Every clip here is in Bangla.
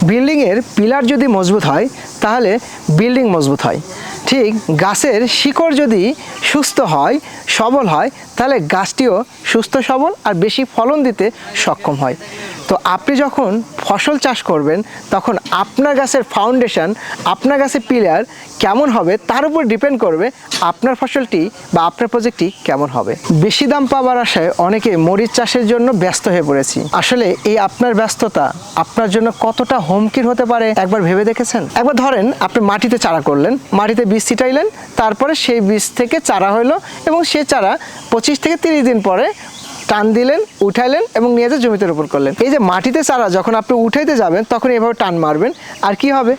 বিল্ডিংয়ের পিলার যদি মজবুত হয় তাহলে বিল্ডিং মজবুত হয়। ঠিক গাছের শিকড় যদি সুস্থ হয়, সবল হয়, তাহলে গাছটিও সুস্থ সবল আর বেশি ফলন দিতে সক্ষম হয়। তো আপনি যখন ফসল চাষ করবেন তখন আপনার গাছের ফাউন্ডেশন, আপনার গাছের পিলার কেমন হবে তার উপর ডিপেন্ড করবে আপনার ফসলটি বা আপনার প্রজেক্টটি কেমন হবে। বেশি দাম পাওয়ার আশায় অনেকে মরিচ চাষের জন্য ব্যস্ত হয়ে পড়েছি। আসলে এই আপনার ব্যস্ততা আপনার জন্য কতটা হুমকির হতে পারে একবার ভেবে দেখেছেন? একবার ধরেন আপনি মাটিতে চারা করলেন, মাটিতে বীজ ছিটাইলেন, তারপরে সেই বীজ থেকে চারা হলো এবং সেই চারা 25 থেকে 30 দিন পরে টান দিলেন, উঠাইলেন এবং নিয়ে যেয়ে জমিতে রোপণ করলেন। এই যে মাটিতে চারা যখন আপনি উঠাইতে যাবেন তখন এভাবে টান মারবেন, আর কি হবে,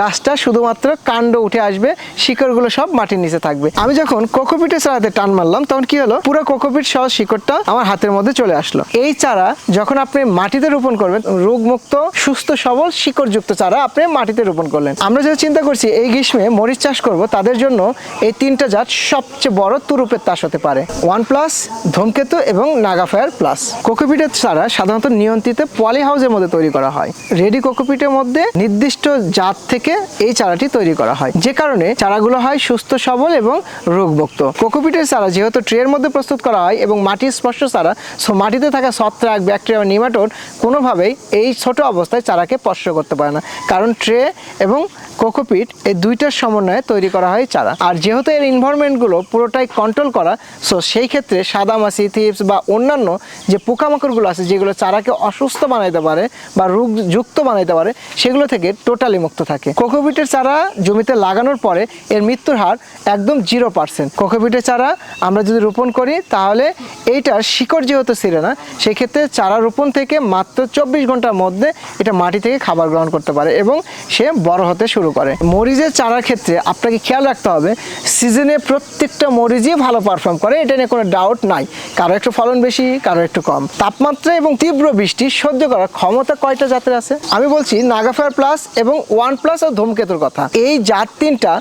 গাছটা শুধুমাত্র কাণ্ড উঠে আসবে, শিকড়গুলো সব মাটির নিচে থাকবে। আমি যখন কোকোপিটের চারাতে টান মারলাম তখন কি হলো, পুরো কোকোপিট সহ শিকড়টা আমার হাতের মধ্যে চলে আসলো। এই চারা যখন আপনি মাটিতে রোপণ করবেন, রোগমুক্ত সুস্থ সবল শিকড়যুক্ত চারা আপনি মাটিতে রোপণ করলেন। আমরা যেটা চিন্তা করছি এই গ্রীষ্মে মরিচ চাষ করব, তাদের জন্য এই 3টা জাত সবচেয়ে বড় তুরুপের তাস হতে পারে। 1+, ধূমকেতু এবং নাগাফায়ার প্লাস। কোকোপিটের চারা সাধারণত নিয়ন্ত্রিত পলি হাউসের মধ্যে তৈরি করা হয়। রেডি কোকোপিটের মধ্যে নির্দিষ্ট জাত থেকে এই চারাটি তৈরি করা হয়, যে কারণে চারাগুলো হয় সুস্থ সবল এবং রোগমুক্ত। কোকোপিটের চারা যেহেতু ট্রের মধ্যে প্রস্তুত করা হয় এবং মাটির স্পর্শ চারা, সো মাটিতে থাকা ছত্রাক, ব্যাকটেরিয়া বা নিমাটোড কোনোভাবেই এই ছোট অবস্থায় চারাকে স্পর্শ করতে পারে না, কারণ ট্রে এবং কোকোপিট এই দুইটার সমন্বয়ে তৈরি করা হয় চারা। আর যেহেতু এর এনভায়রনমেন্টগুলো পুরোটাই কন্ট্রোল করা, সো সেই ক্ষেত্রে সাদামাছি, থিপস বা অন্যান্য যে পোকামাকড়গুলো আছে যেগুলো চারাকে অসুস্থ বানাইতে পারে বা রোগযুক্ত বানাইতে পারে, সেগুলো থেকে টোটালি মুক্ত থাকে। কোকোপিটের চারা জমিতে লাগানোর পরে এর মৃত্যুর হার একদম 0%। কোকোপিটের চারা আমরা যদি রোপণ করি তাহলে এইটার শিকড় যেহেতু ছিঁড়ে না, সেক্ষেত্রে চারা রোপণ থেকে মাত্র 24 ঘন্টার মধ্যে এটা মাটি থেকে খাবার গ্রহণ করতে পারে এবং সে বড় হতে শুরু করে। মরিচের চারার ক্ষেত্রে আপনাকে খেয়াল রাখতে হবে, সিজনে প্রত্যেকটা মরিচই ভালো পারফর্ম করে, এটা নিয়ে কোনো ডাউট নাই। কারো একটু ফলন বেশি, কারো একটু কম। তাপমাত্রা এবং তীব্র বৃষ্টি সহ্য করার ক্ষমতা কয়টা জাতের আছে? আমি বলছি নাগাফায়ার প্লাস এবং 1+ ও ধূমকেতুর কথা। এই জাত 3টা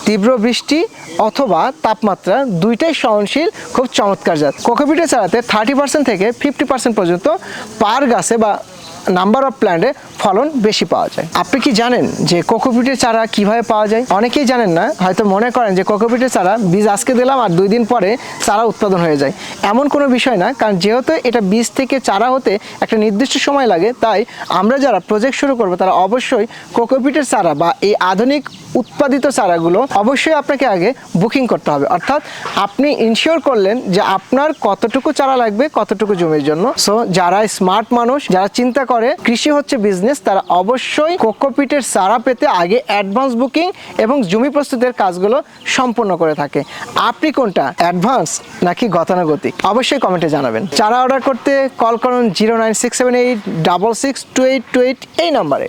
তীব্র বৃষ্টি অথবা তাপমাত্রা দুইটাই সহনশীল, খুব চমৎকার জাত। কোকোপিটের চারাতে 30% থেকে 50% পর্যন্ত পার গাছে বা নাম্বার অফ প্ল্যান্টে ফলন বেশি পাওয়া যায়। আপনি কি জানেন যে কোকোপিটের চারা কিভাবে পাওয়া যায়? অনেকেই জানেন না, হয়তো মনে করেন যে কোকোপিটের চারা বীজ আজকে দিলাম আর 2 দিন পরে চারা উৎপাদন হয়ে যায়। এমন কোনো বিষয় না, কারণ যেহেতু এটা বীজ থেকে চারা হতে একটা নির্দিষ্ট সময় লাগে, তাই আমরা যারা প্রজেক্ট শুরু করবো তারা অবশ্যই কোকোপিটের চারা বা এই আধুনিক উৎপাদিত চারাগুলো অবশ্যই আপনাকে আগে বুকিং করতে হবে। অর্থাৎ আপনি ইনশিওর করলেন যে আপনার কতটুকু চারা লাগবে কতটুকু জমির জন্য। সো যারা স্মার্ট মানুষ, যারা চিন্তা করে কৃষি হচ্ছে বিজনেস, তারা অবশ্যই কোকোপিটের চারা পেতে আগে অ্যাডভান্স বুকিং এবং জমি প্রস্তুতের কাজগুলো সম্পন্ন করে থাকে। আপনি কোনটা, অ্যাডভান্স নাকি গতানুগতিক? অবশ্যই কমেন্টে জানাবেন। চারা অর্ডার করতে কল করুন 09678662828 এই নাম্বারে।